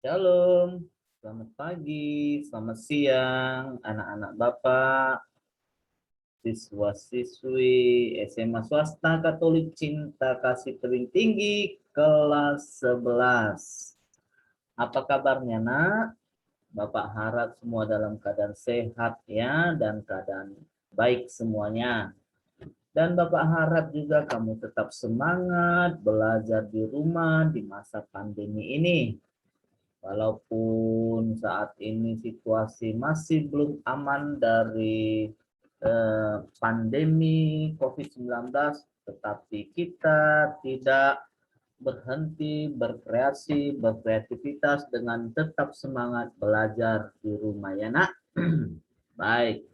Shalom, selamat pagi, selamat siang, anak-anak Bapak, siswa-siswi SMA Swasta Katolik Cinta Kasih Tebing Tinggi kelas 11. Apa kabarnya, Nak? Bapak harap semua dalam keadaan sehat ya dan keadaan baik semuanya. Dan Bapak harap juga kamu tetap semangat belajar di rumah di masa pandemi ini. Walaupun saat ini situasi masih belum aman dari pandemi COVID-19, tetapi kita tidak berhenti berkreasi, berkreativitas dengan tetap semangat belajar di rumah ya nak. Baik,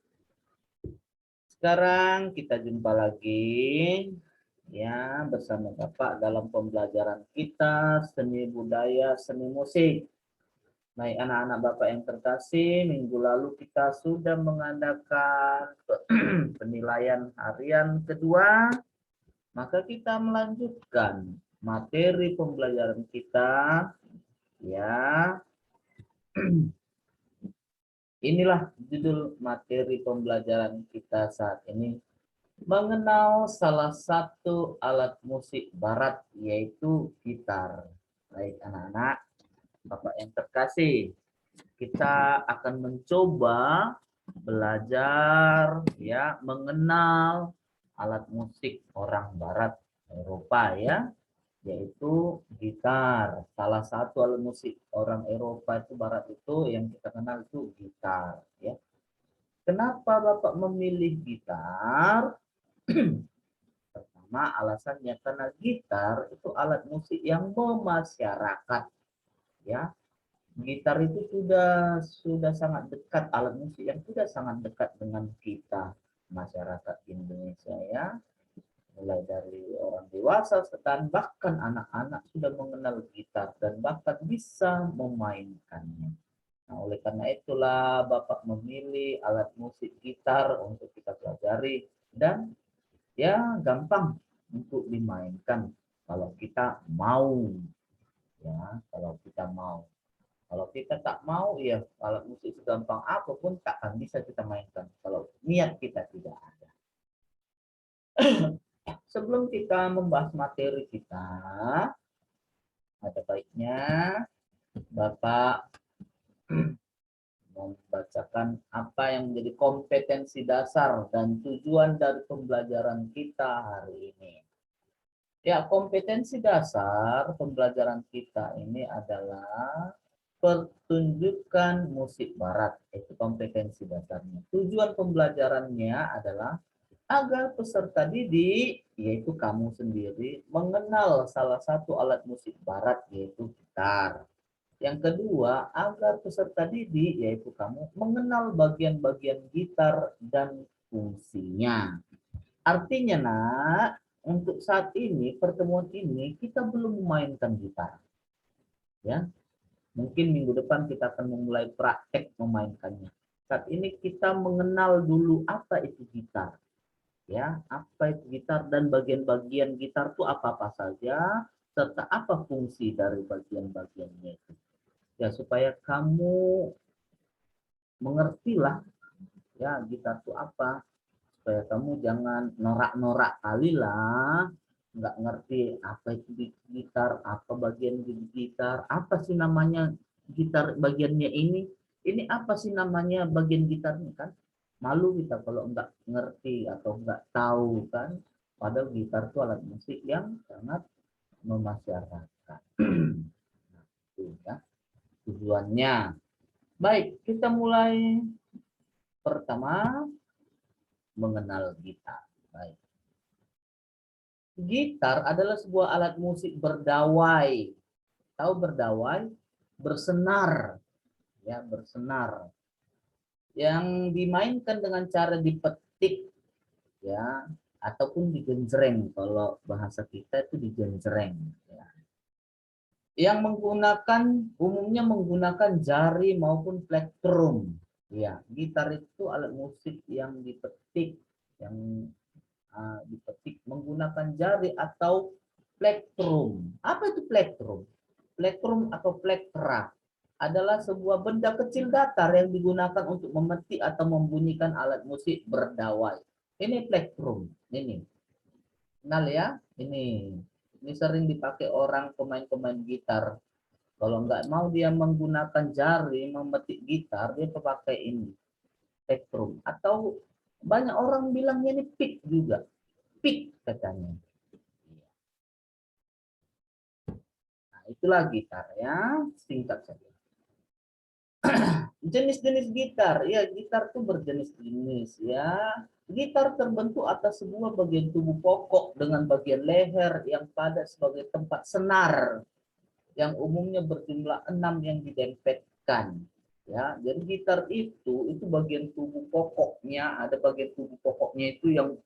sekarang kita jumpa lagi ya bersama Bapak dalam pembelajaran kita seni budaya, seni musik. Baik anak-anak Bapak yang terkasih, minggu lalu kita sudah mengadakan penilaian harian kedua, maka kita melanjutkan materi pembelajaran kita ya. Inilah judul materi pembelajaran kita saat ini, mengenal salah satu alat musik barat yaitu gitar. Baik anak-anak Bapak yang terkasih, kita akan mencoba belajar ya mengenal alat musik orang barat Eropa ya, yaitu gitar. Salah satu alat musik orang Eropa itu barat itu yang kita kenal itu gitar ya. Kenapa Bapak memilih gitar? Pertama alasannya karena gitar itu alat musik yang memasyarakat ya. Gitar itu sudah sangat dekat, alat musik yang sudah sangat dekat dengan kita masyarakat Indonesia ya, mulai dari orang dewasa dan bahkan anak-anak sudah mengenal gitar dan bahkan bisa memainkannya. Nah, oleh karena itulah Bapak memilih alat musik gitar untuk kita pelajari dan ya gampang untuk dimainkan kalau kita mau ya, kalau kita mau. Kalau kita tak mau, ya alat musik segampang apapun tak akan bisa kita mainkan. Kalau niat kita tidak ada. Sebelum kita membahas materi kita, ada baiknya Bapak membacakan apa yang menjadi kompetensi dasar dan tujuan dari pembelajaran kita hari ini. Ya, kompetensi dasar pembelajaran kita ini adalah pertunjukan musik barat, itu kompetensi dasarnya. Tujuan pembelajarannya adalah agar peserta didik, yaitu kamu sendiri, mengenal salah satu alat musik barat, yaitu gitar. Yang kedua, agar peserta didik, yaitu kamu, mengenal bagian-bagian gitar dan fungsinya. Artinya, nak, untuk saat ini, pertemuan ini, kita belum memainkan gitar. Ya, mungkin minggu depan kita akan memulai praktek memainkannya. Saat ini kita mengenal dulu apa itu gitar. Ya, apa itu gitar dan bagian-bagian gitar itu apa-apa saja, serta apa fungsi dari bagian-bagiannya itu. Ya, supaya kamu mengertilah ya gitar itu apa. Supaya kamu jangan norak-norak kali lah, nggak ngerti apa itu gitar, apa bagian gitar, apa sih namanya gitar bagiannya ini apa sih namanya bagian gitarnya kan? Malu kita kalau nggak ngerti atau nggak tahu kan, padahal gitar itu alat musik yang sangat memasyarakat. Nah, itu ya tujuannya. Baik, kita mulai pertama mengenal gitar. Baik. Gitar adalah sebuah alat musik berdawai. Tahu berdawai? Bersenar. Ya, bersenar. Yang dimainkan dengan cara dipetik ya, ataupun digenjreng. Kalau bahasa kita itu digenjreng ya. Yang umumnya menggunakan jari maupun plektrum. Ya, gitar itu alat musik yang dipetik, yang dipetik menggunakan jari atau plektrum. Apa itu plektrum? Plektrum atau plektra. adalah sebuah benda kecil datar yang digunakan untuk memetik atau membunyikan alat musik berdawai. Ini plektrum, ini. Kenal ya? Ini sering dipakai orang pemain-pemain gitar. Kalau nggak mau dia menggunakan jari memetik gitar, dia pakai ini, plektrum. Atau banyak orang bilangnya ini pick juga, pick katanya. Nah, itulah gitar ya, singkat saja. Jenis-jenis gitar, ya gitar tuh berjenis-jenis ya. Gitar terbentuk atas sebuah bagian tubuh pokok dengan bagian leher yang padat sebagai tempat senar yang umumnya berjumlah 6 yang didempetkan. Ya, jadi gitar itu bagian tubuh pokoknya, ada bagian tubuh pokoknya itu yang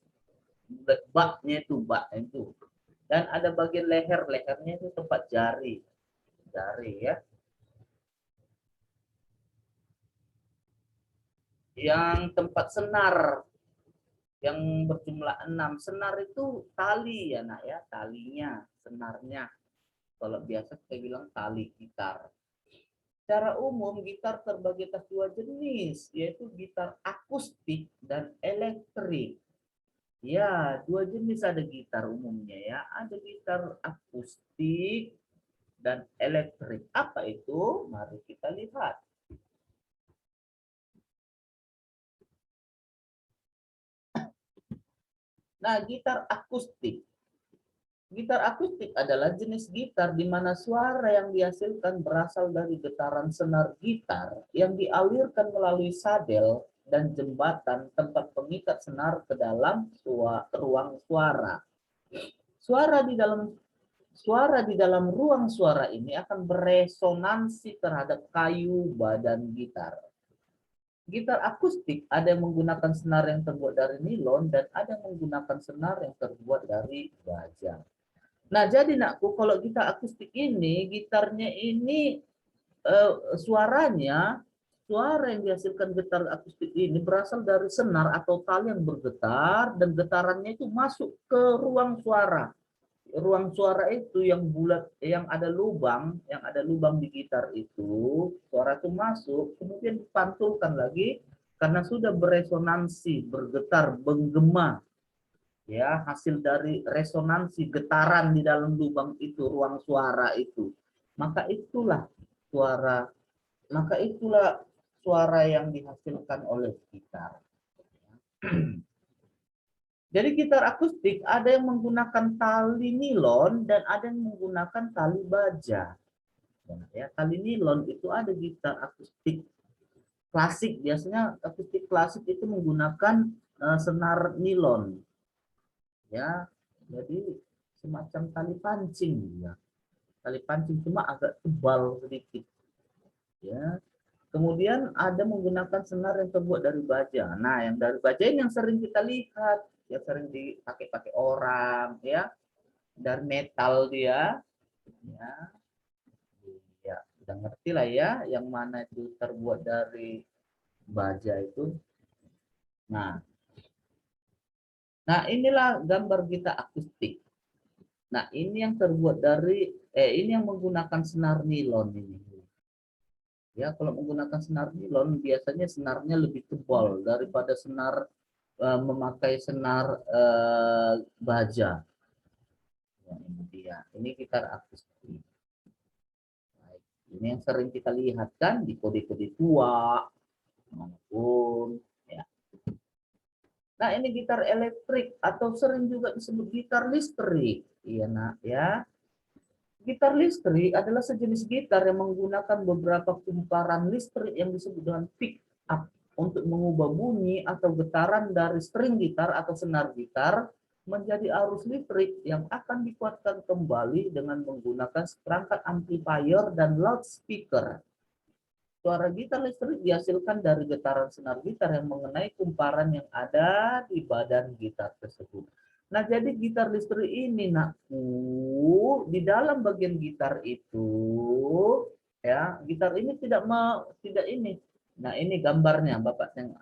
baknya itu bak itu. Dan ada bagian lehernya itu tempat jari ya. Yang tempat senar yang berjumlah 6. Senar itu tali ya nak ya, talinya, senarnya. Kalau biasa kita bilang tali gitar. Secara umum gitar terbagi atas 2 jenis, yaitu gitar akustik dan elektrik. Ya, 2 jenis ada gitar umumnya ya. Ada gitar akustik dan elektrik. Apa itu? Mari kita lihat. Nah, gitar akustik. Gitar akustik adalah jenis gitar di mana suara yang dihasilkan berasal dari getaran senar gitar yang dialirkan melalui sadel dan jembatan tempat pengikat senar ke dalam ruang suara. Suara di dalam ruang suara ini akan beresonansi terhadap kayu badan gitar. Gitar akustik ada yang menggunakan senar yang terbuat dari nilon dan ada yang menggunakan senar yang terbuat dari baja. Nah, jadi nakku, kalau gitar akustik ini, gitarnya ini suara yang dihasilkan gitar akustik ini berasal dari senar atau tali yang bergetar dan getarannya itu masuk ke ruang suara. Ruang suara itu yang bulat, yang ada lubang di gitar itu, suara itu masuk, kemudian dipantulkan lagi karena sudah beresonansi, bergetar, menggema. Ya, hasil dari resonansi getaran di dalam lubang itu, ruang suara itu, maka itulah suara yang dihasilkan oleh gitar. Jadi gitar akustik ada yang menggunakan tali nilon dan ada yang menggunakan tali baja. Ya, tali nilon itu ada gitar akustik klasik, biasanya akustik klasik itu menggunakan senar nilon. Ya, jadi semacam tali pancing ya. Tali pancing cuma agak tebal sedikit. Ya. Kemudian ada menggunakan senar yang terbuat dari baja. Nah, yang dari baja ini yang sering kita lihat, yang sering dipakai orang ya. Dari metal dia. Ya. Ya, udah ngerti lah ya yang mana itu terbuat dari baja itu. Nah, inilah gambar gitar akustik. Nah, ini yang terbuat dari ini yang menggunakan senar nilon ini. Ya, kalau menggunakan senar nilon biasanya senarnya lebih tebal daripada senar memakai senar baja. Ya, ini dia. Ini gitar akustik. Nah, ini yang sering kita lihat kan di kode-kode tua maupun ya. Nah, ini gitar elektrik atau sering juga disebut gitar listrik. Iya, nak ya. Gitar listrik adalah sejenis gitar yang menggunakan beberapa kumparan listrik yang disebut dengan pick up untuk mengubah bunyi atau getaran dari string gitar atau senar gitar menjadi arus listrik yang akan dikuatkan kembali dengan menggunakan perangkat amplifier dan loudspeaker. Suara gitar listrik dihasilkan dari getaran senar gitar yang mengenai kumparan yang ada di badan gitar tersebut. Nah, jadi gitar listrik ini, nakku, di dalam bagian gitar itu, ya, gitar ini tidak ini. Nah, ini gambarnya, Bapak yang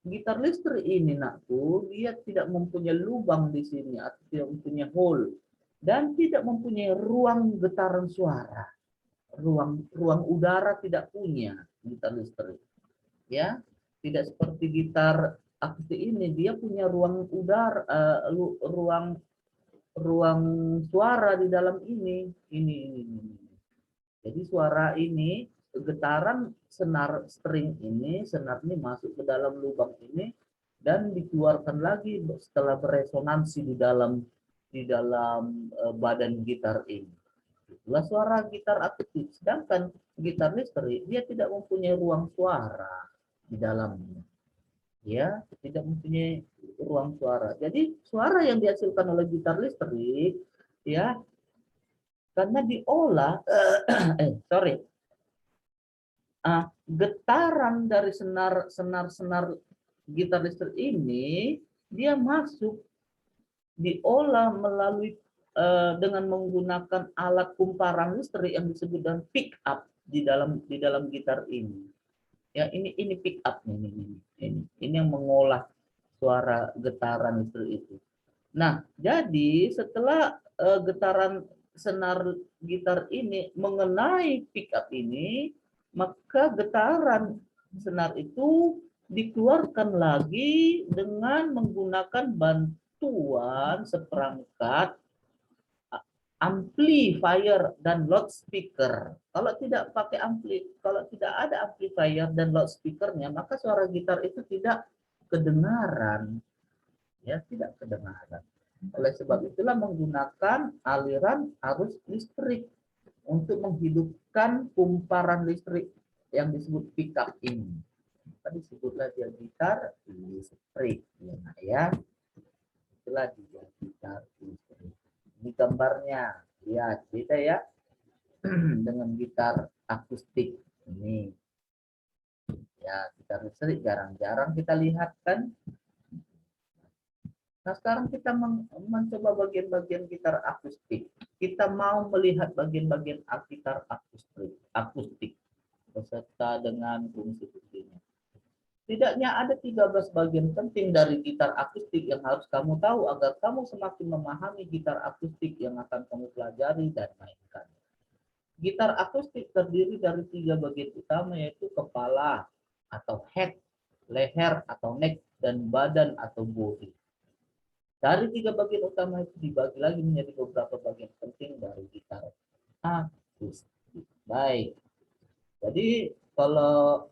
gitar listrik ini, nakku, dia tidak mempunyai lubang di sini atau tidak mempunyai hole dan tidak mempunyai ruang getaran suara. ruang udara tidak punya gitar listrik. Ya, tidak seperti gitar akustik ini, dia punya ruang udara, ruang suara di dalam ini. Ini. Jadi suara ini, getaran senar string ini, senar ini masuk ke dalam lubang ini dan dikeluarkan lagi setelah beresonansi di dalam badan gitar ini. Itulah suara gitar akustik. Sedangkan gitar listrik dia tidak mempunyai ruang suara di dalamnya. Ya, tidak mempunyai ruang suara. Jadi suara yang dihasilkan oleh gitar listrik ya karena diolah getaran dari senar gitar listrik ini dia masuk diolah melalui dengan menggunakan alat kumparan listrik yang disebut dengan pick up di dalam gitar ini. Ya, ini pick up ini yang mengolah suara getaran listrik itu. Nah, jadi setelah getaran senar gitar ini mengenai pick up ini, maka getaran senar itu dikeluarkan lagi dengan menggunakan bantuan seperangkat amplifier dan loudspeaker. Kalau tidak pakai kalau tidak ada amplifier dan loudspeakernya, maka suara gitar itu tidak kedengaran. Ya, tidak kedengaran. Oleh sebab itulah menggunakan aliran arus listrik untuk menghidupkan kumparan listrik yang disebut pickup ini. Tadi sebutlah dia gitar listrik, ya. Itulah dia gitar listrik. Ini gambarnya, lihat beda ya dengan gitar akustik ini. Ya, gitar listrik jarang-jarang kita lihat kan. Nah, sekarang kita mencoba bagian-bagian gitar akustik. Kita mau melihat bagian-bagian gitar akustik beserta dengan fungsi-fungsinya. Tidaknya ada 13 bagian penting dari gitar akustik yang harus kamu tahu agar kamu semakin memahami gitar akustik yang akan kamu pelajari dan mainkan. Gitar akustik terdiri dari 3 bagian utama, yaitu kepala atau head, leher atau neck, dan badan atau body. Dari 3 bagian utama itu dibagi lagi menjadi beberapa bagian penting dari gitar akustik. Baik. Jadi kalau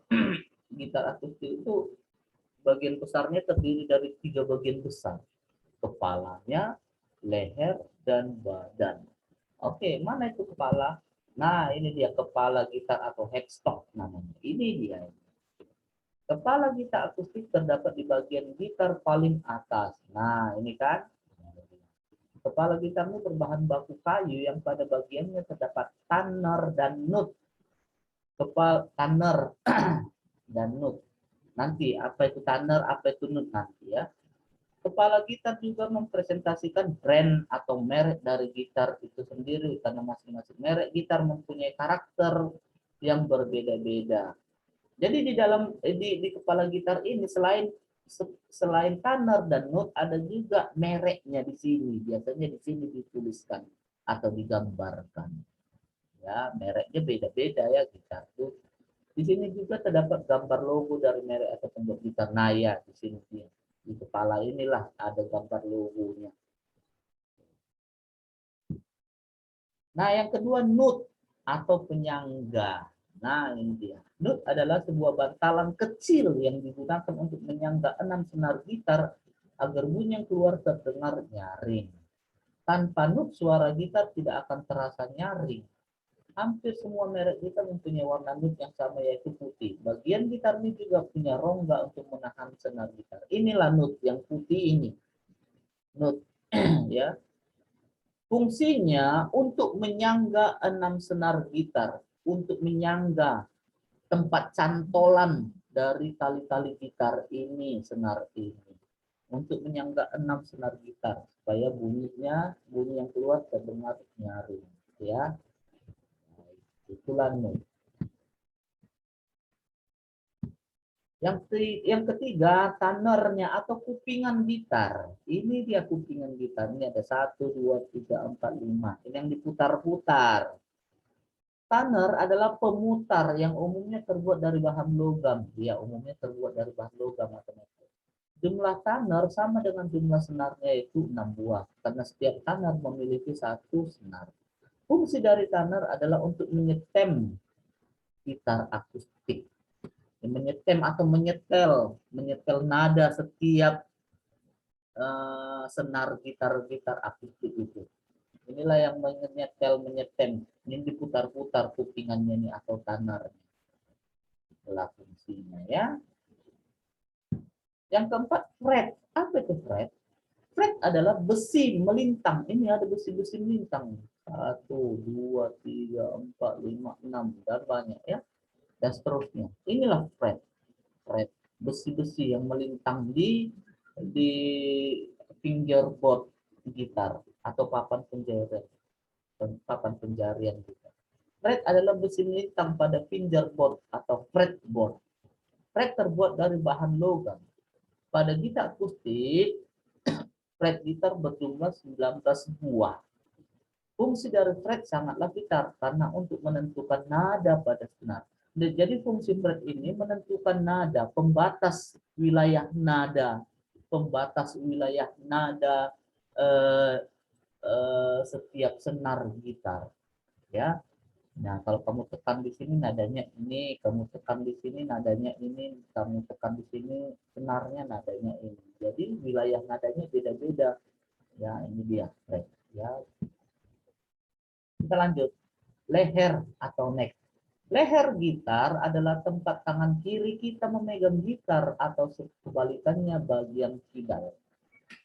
gitar akustik itu bagian besarnya terdiri dari 3 bagian besar. Kepalanya, leher, dan badan. Oke, mana itu kepala? Nah, ini dia kepala gitar atau headstock namanya. Ini dia. Kepala gitar akustik terdapat di bagian gitar paling atas. Nah, ini kan. Kepala gitarnya berbahan baku kayu yang pada bagiannya terdapat tanner dan nut. Kepala tanner dan nut. Nanti apa itu tanner, apa itu nut nanti ya. Kepala gitar juga mempresentasikan brand atau merek dari gitar itu sendiri karena masing-masing merek gitar mempunyai karakter yang berbeda-beda. Jadi di kepala gitar ini selain tanner dan note ada juga mereknya di sini. Biasanya di sini dituliskan atau digambarkan. Ya, mereknya beda-beda ya gitar tuh. Di sini juga terdapat gambar logo dari merek atau pembuat gitar. Nah ya, di sini di kepala inilah ada gambar logonya. Nah, yang kedua note atau penyangga. Nah, ini dia. Note adalah sebuah bantalan kecil yang digunakan untuk menyangga 6 senar gitar agar bunyi yang keluar terdengar nyaring. Tanpa note, suara gitar tidak akan terasa nyaring. Hampir semua merek gitar mempunyai warna note yang sama, yaitu putih. Bagian gitar ini juga punya rongga untuk menahan senar gitar. Inilah note yang putih ini. Note ya. Fungsinya untuk menyangga 6 senar gitar, untuk menyangga tempat cantolan dari tali-tali gitar ini, senar ini. Untuk menyangga 6 senar gitar, supaya bunyi yang keluar terdengar nyaring. Ya. Itulah note. Yang ketiga, tannernya atau kupingan gitar. Ini dia kupingan gitar. Ini ada 1, 2, 3, 4, 5. Ini yang diputar-putar. Tanner adalah pemutar yang umumnya terbuat dari bahan logam. Ya, umumnya terbuat dari bahan logam atau metal. Jumlah Tanner sama dengan jumlah senarnya, yaitu 6 buah. Karena setiap Tanner memiliki satu senar. Fungsi dari Tanner adalah untuk menyetem gitar akustik. Menyetem atau menyetel nada setiap senar gitar akustik itu. Inilah yang menyetem. Ini diputar-putar kupingannya ini atau tanarnya. Itulah fungsinya ya. Yang keempat, fret. Apa itu fret? Fret adalah besi melintang. Ini ada besi-besi melintang. 1, 2, 3, 4, 5, 6 dan banyak ya. Dan seterusnya. Inilah fret. Fret. Besi-besi yang melintang di fingerboard gitar atau papan penjarian gitar. Fret adalah besi melintang pada fingerboard atau fretboard. Fret terbuat dari bahan logam. Pada gitar akustik, fret gitar berjumlah 19 buah. Fungsi dari fret sangatlah vital karena untuk menentukan nada pada senar. Jadi fungsi fret ini menentukan nada, pembatas wilayah nada, setiap senar gitar. Ya, nah kalau kamu tekan di sini nadanya ini, kamu tekan di sini nadanya ini, kamu tekan di sini senarnya nadanya ini. Jadi wilayah nadanya beda-beda. Ya, ini dia fret. Ya, kita lanjut. Leher atau neck. Leher gitar adalah tempat tangan kiri kita memegang gitar atau kebalikannya bagian kidal.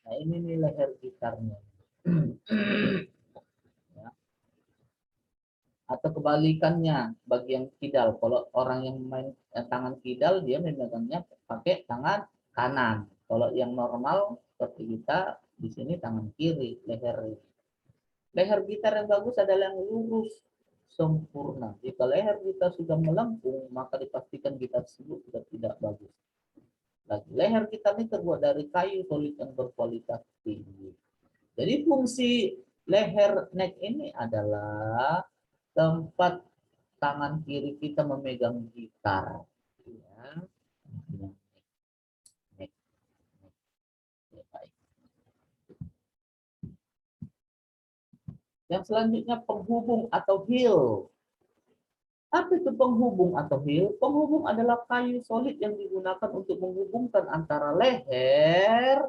Nah, ini nih leher gitarnya. Ya. Atau kebalikannya bagian kidal. Kalau orang yang main tangan kidal, dia memegangnya pakai tangan kanan. Kalau yang normal seperti kita di sini tangan kiri leher. Leher gitar yang bagus adalah yang lurus sempurna. Jika leher kita sudah melengkung, maka dipastikan gitar tersebut sudah tidak bagus. Lagi, leher kita ini terbuat dari kayu solid yang berkualitas tinggi. Jadi fungsi leher neck ini adalah tempat tangan kiri kita memegang gitar. Ya. Neck. Ya, baik. Yang selanjutnya penghubung atau heel. Apa itu penghubung atau heel? Penghubung adalah kayu solid yang digunakan untuk menghubungkan antara leher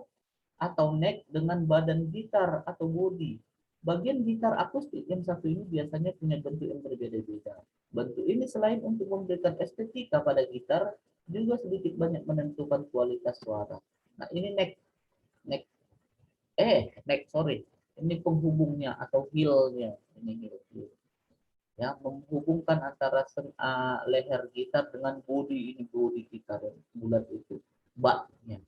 atau neck dengan badan gitar atau bodi. Bagian gitar akustik yang satu ini biasanya punya bentuk yang berbeda-beda. Bentuk ini selain untuk memberikan estetika pada gitar, juga sedikit banyak menentukan kualitas suara. Nah, ini sorry. Ini penghubungnya atau heel-nya. Ini heel. Ya, menghubungkan antara leher gitar dengan bodi gitar yang bulat itu, baknya.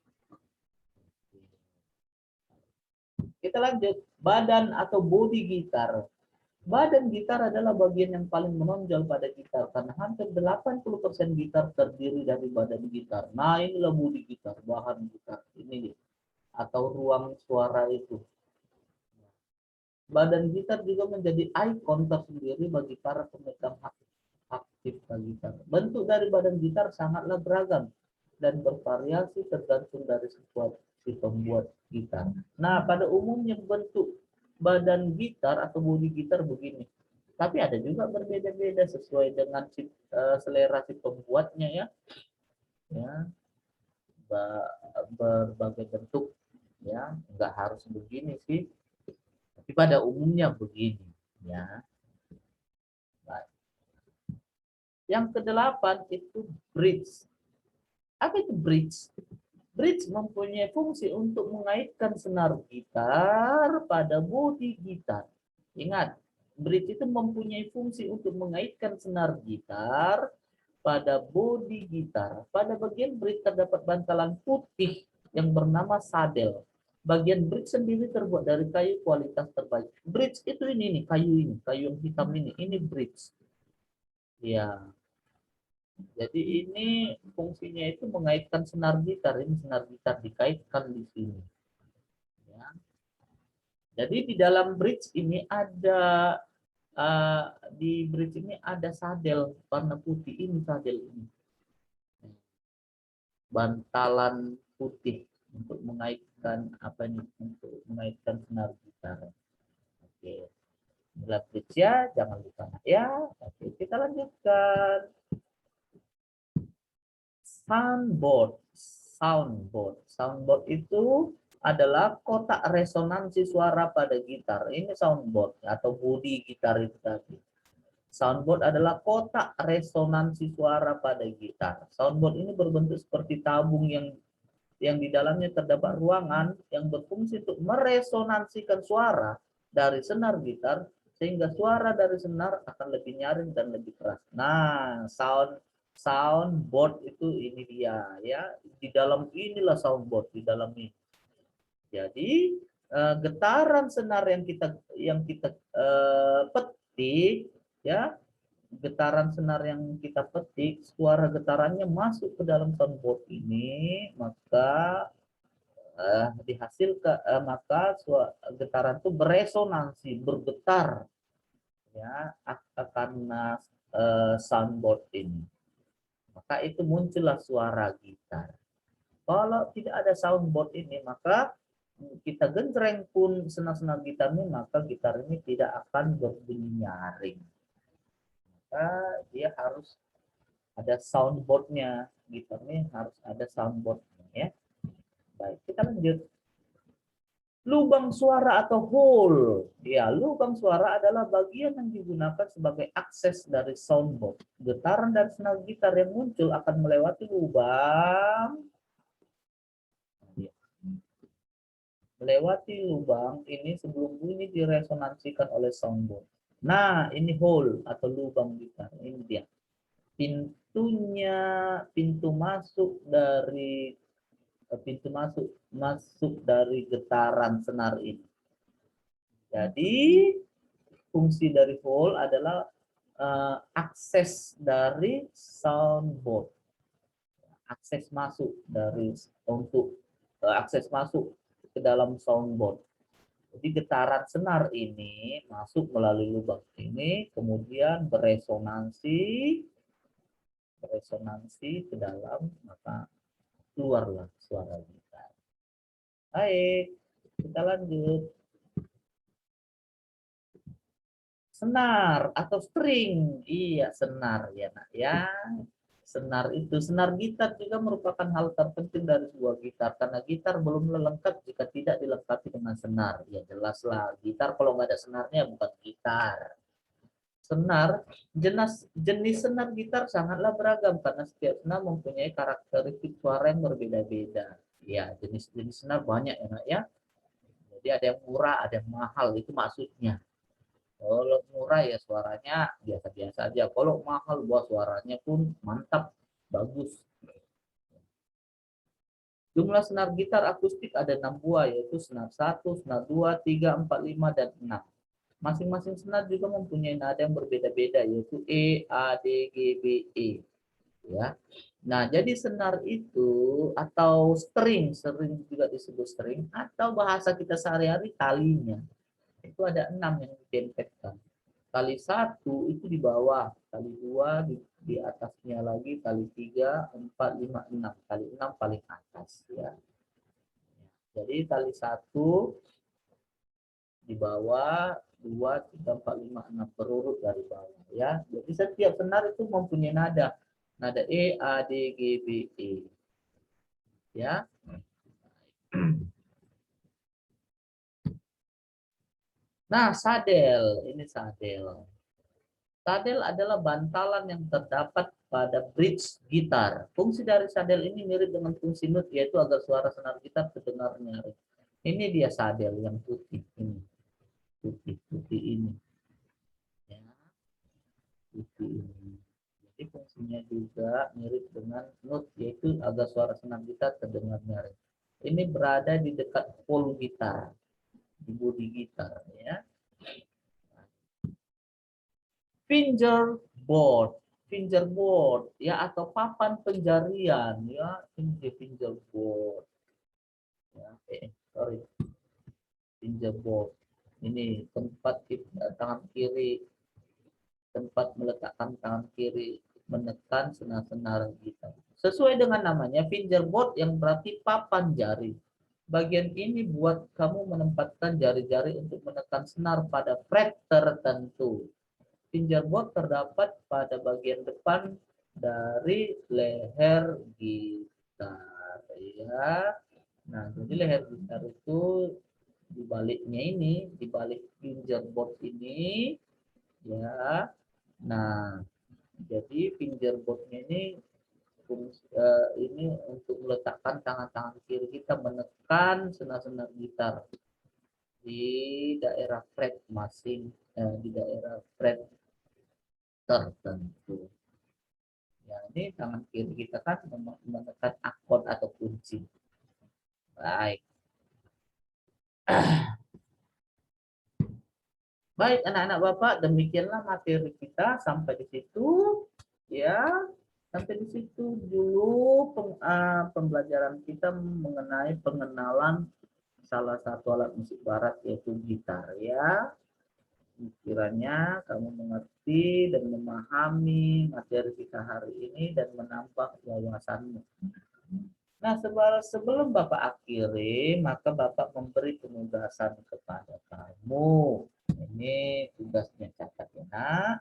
Kita lanjut, badan atau bodi gitar. Badan gitar adalah bagian yang paling menonjol pada gitar karena hampir 80% gitar terdiri dari badan gitar. Nah, inilah bodi gitar, bahan gitar ini atau ruang suara itu. Badan gitar juga menjadi ikon tersendiri bagi para pemegang aktif gitar. Bentuk dari badan gitar sangatlah beragam dan bervariasi tergantung dari si pembuat gitar. Nah, pada umumnya bentuk badan gitar atau bodi gitar begini. Tapi ada juga berbeda-beda sesuai dengan selera si pembuatnya ya. Ya, berbagai bentuk ya, nggak harus begini sih. Tapi pada umumnya begini ya. Yang kedelapan itu bridge. Apa itu bridge? Bridge mempunyai fungsi untuk mengaitkan senar gitar pada bodi gitar. Ingat, bridge itu mempunyai fungsi untuk mengaitkan senar gitar pada bodi gitar. Pada bagian bridge terdapat bantalan putih yang bernama sadel. Bagian bridge sendiri terbuat dari kayu kualitas terbaik. Bridge itu ini kayu yang hitam ini bridge. Ya. Jadi ini fungsinya itu mengaitkan senar gitar. Ini senar gitar dikaitkan di sini. Ya. Jadi di dalam bridge ini ada di bridge ini ada sadel warna putih, ini sadel ini. Bantalan putih untuk mengaitkan apa nih, untuk mengaitkan senar gitar. Oke. Inilah bridge ya, jangan lupa ya. Oke, kita lanjutkan. Soundboard. Soundboard itu adalah kotak resonansi suara pada gitar. Ini soundboard atau bodi gitar itu tadi. Soundboard adalah kotak resonansi suara pada gitar. Soundboard ini berbentuk seperti tabung yang di dalamnya terdapat ruangan yang berfungsi untuk meresonansikan suara dari senar gitar sehingga suara dari senar akan lebih nyaring dan lebih keras. Nah, soundboard itu ini dia ya. Di dalam inilah soundboard di dalam ini. Jadi getaran senar yang kita petik ya, getaran senar yang kita petik, suara getarannya masuk ke dalam soundboard ini, maka getaran itu beresonansi, bergetar ya karena soundboard ini. Maka itu muncullah suara gitar. Kalau tidak ada soundboard ini, maka kita genjreng pun senar-senar gitar ini, maka gitar ini tidak akan berbunyi nyaring. Maka dia harus ada soundboardnya, gitar ini harus ada soundboardnya ya. Baik, kita lanjut. Lubang suara atau hole. Ya, lubang suara adalah bagian yang digunakan sebagai akses dari soundboard. Getaran dari senar gitar yang muncul akan melewati lubang. Melewati lubang ini sebelum bunyi diresonansikan oleh soundboard. Nah, ini hole atau lubang gitar. Ini dia. Pintu masuk dari getaran senar ini. Jadi fungsi dari hole adalah akses dari soundboard, akses masuk ke dalam soundboard. Jadi getaran senar ini masuk melalui lubang ini, kemudian beresonansi ke dalam, maka keluarlah suara gitar. Baik, kita lanjut. Senar atau string. Iya, senar ya, Nak ya. Senar gitar juga merupakan hal terpenting dari sebuah gitar karena gitar belum lengkap jika tidak dilengkapi dengan senar. Ya jelaslah, gitar kalau nggak ada senarnya bukan gitar. Jenis senar gitar sangatlah beragam karena setiap senar mempunyai karakteristik suara yang berbeda-beda. Ya, jenis-jenis senar banyak ya, Nak ya. Jadi ada yang murah, ada yang mahal, itu maksudnya. Kalau murah ya suaranya biasa-biasa aja. Kalau mahal buat suaranya pun mantap, bagus. Jumlah senar gitar akustik ada 6 buah, yaitu senar 1, senar 2, 3, 4, 5, dan 6. Masing-masing senar juga mempunyai nada yang berbeda-beda, yaitu E, A, D, G, B, E. Ya. Nah, jadi senar itu atau string juga disebut string, atau bahasa kita sehari-hari talinya. Itu ada 6 yang didempetkan. Tali 1 itu di bawah, tali 2 di atasnya lagi, tali 3, 4, 5, 6. Tali 6 paling atas ya. Jadi tali 1 di bawah, 2, 3, 4, 5, 6 berurut dari bawah ya. Jadi setiap senar itu mempunyai nada. Nada E, A, D, G, B, E. Ya. Nah, sadel, ini sadel. Sadel adalah bantalan yang terdapat pada bridge gitar. Fungsi dari sadel ini mirip dengan fungsi nut, yaitu agar suara senar gitar terdengar nyaring. Ini dia sadel yang putih ini, putih ini, ya, putih ini. Jadi fungsinya juga mirip dengan nut, yaitu agar suara senar gitar terdengar nyaring. Ini berada di dekat hole gitar, di bodi gitar, ya. Fingerboard, ya, atau papan penjarian ya, fingerboard ya, fingerboard ini tempat kita, tangan kiri tempat meletakkan tangan kiri menekan senar-senar gitar. Sesuai dengan namanya, fingerboard yang berarti papan jari. Bagian ini buat kamu menempatkan jari-jari untuk menekan senar pada fret tertentu. Fingerboard terdapat pada bagian depan dari leher gitar, ya. Nah, jadi leher gitar itu di baliknya ini, di balik fingerboard ini, ya. Nah, jadi fingerboardnya ini untuk meletakkan tangan-tangan kiri kita menekan senar-senar gitar di daerah fret di daerah fret tertentu. Ya, ini tangan kiri kita kan menekan akord atau kunci. Baik. Baik, anak-anak Bapak, demikianlah materi kita sampai di situ. Ya, sampai di situ dulu pembelajaran kita mengenai pengenalan salah satu alat musik barat yaitu gitar, ya. Kiranya kamu mengerti dan memahami materi kita hari ini dan menambah wawasanmu. Nah, sebelum Bapak akhiri, maka Bapak memberi penugasan kepada kamu. Ini tugasnya, catat ya, nak.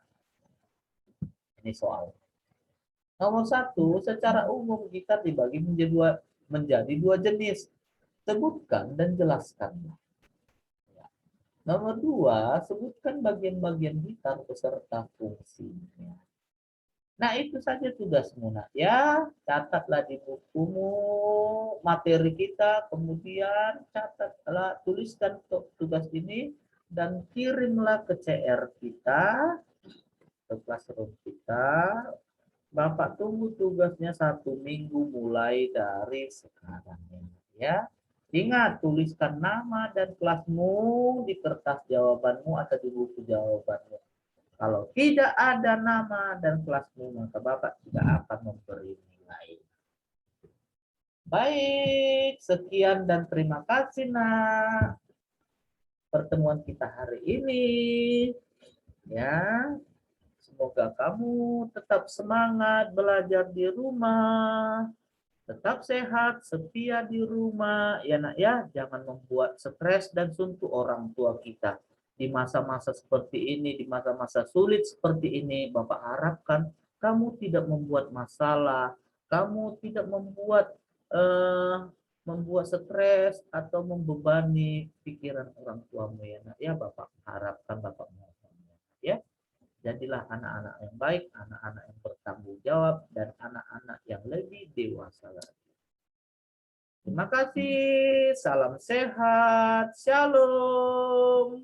Ini soal. Nomor 1, secara umum gitar dibagi menjadi dua jenis. Sebutkan dan jelaskan. Nomor 2, sebutkan bagian-bagian gitar beserta fungsinya. Nah, itu saja tugasmu, nak. Ya, catatlah di bukumu materi kita, kemudian catatlah, tuliskan tugas ini, dan kirimlah ke CR kita, ke classroom kita. Bapak tunggu tugasnya 1 minggu mulai dari sekarang, ya. Ingat, tuliskan nama dan kelasmu di kertas jawabanmu atau di buku jawabanmu. Kalau tidak ada nama dan kelasmu, maka Bapak tidak akan memberi nilai. Baik, sekian dan terima kasih, nak. Pertemuan kita hari ini. Ya, semoga kamu tetap semangat belajar di rumah. Tetap sehat, setia di rumah, ya nak ya. Jangan membuat stres dan suntuk orang tua kita. Di masa-masa seperti ini, di masa-masa sulit seperti ini, Bapak harapkan kamu tidak membuat masalah, kamu tidak membuat stres atau membebani pikiran orang tuamu, ya nak ya. Bapak harapkan, Bapak mohon, ya. Jadilah anak-anak yang baik, anak-anak yang bertanggung jawab, dan anak-anak yang lebih dewasa lagi. Terima kasih, salam sehat, shalom.